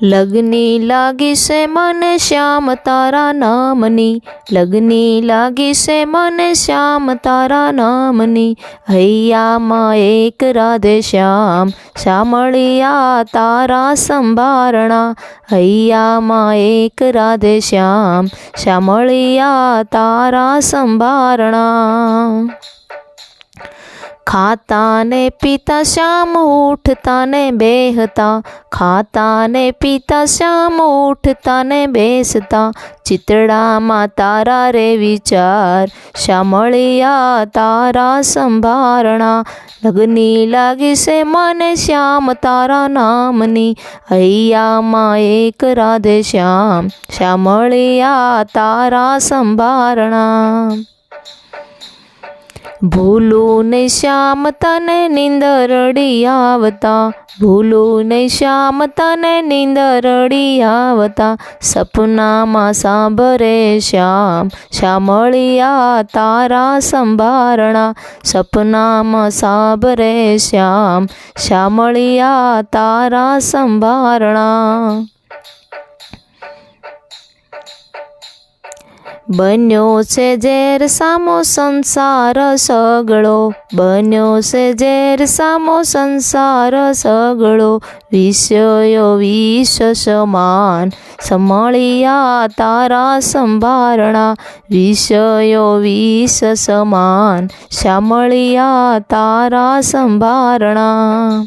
લગની લાગી છે મને શ્યામ તારા નામની, લગની લાગી છે મને શ્યામ તારા નામની, હૈયામાં એક રાધે શ્યામ શામળિયા તારા સંભારણા, હૈયામાં એક રાધે શ્યામ શામળિયા તારા સંભારણા। ખાતા ને પીતા શ્યામ ઉઠતા ને બેહતા, ખાતા ને પીતા શ્યામ ઉઠતા ને બેસતા, ચિતડામાં તારા રે વિચાર શામળિયા તારા સંભારણા, લગની લાગી છે મને શ્યામ તારા નામની, હૈયામાં એક રાધે શ્યામ શામળિયા તારા સંભારણા। ભૂલું નહીં શ્યામ તને નીંદરડી આવતા, ભૂલું નહીં શ્યામ તને નીંદરડી આવતા, સપનામાં સાંભળે શ્યામ શામળિયા તારા સંભારણા, સપનામાં સાંભળે શ્યામ શામળિયા તારા સંભારણા। બન્યો છે ઝેર સામો સંસાર સગળો, બન્યો છે ઝેર સામો સંસાર સગળો, વિષયો વિષ સમાન શામળિયા તારા સંભારણા, વિષયો વિષ સમાન શામળિયા તારા સંભારણા।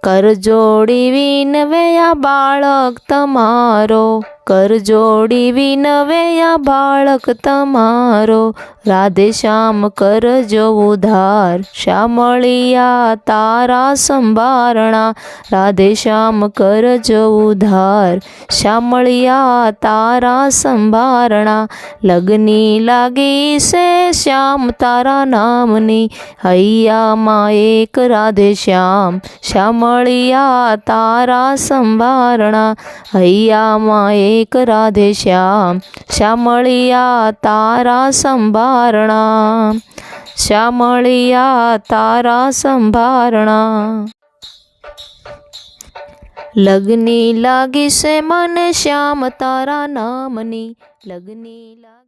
કરજોડી વિનવ્યા બાળક તમારો, કરજોડી વિનવ્યા બાળક તમારો, રાધે શ્યામ કરજો ઉદ્ધાર શામળિયા તારા સંભારણા, રાધે શ્યામ કરજો ઉદ્ધાર શામળિયા તારા સંભારણા, લગની લાગી છે શ્યામ તારા નામની, હૈયામાં એક રાધે શ્યામ શામળિયા તારા સંભારણા, હૈયામાં એક રાધે શ્યામ શામળિયા તારા સંભારણા, શામળિયા તારા સંભારણા। લગની લાગી છે મને શ્યામ તારા નામની, લગની લાગી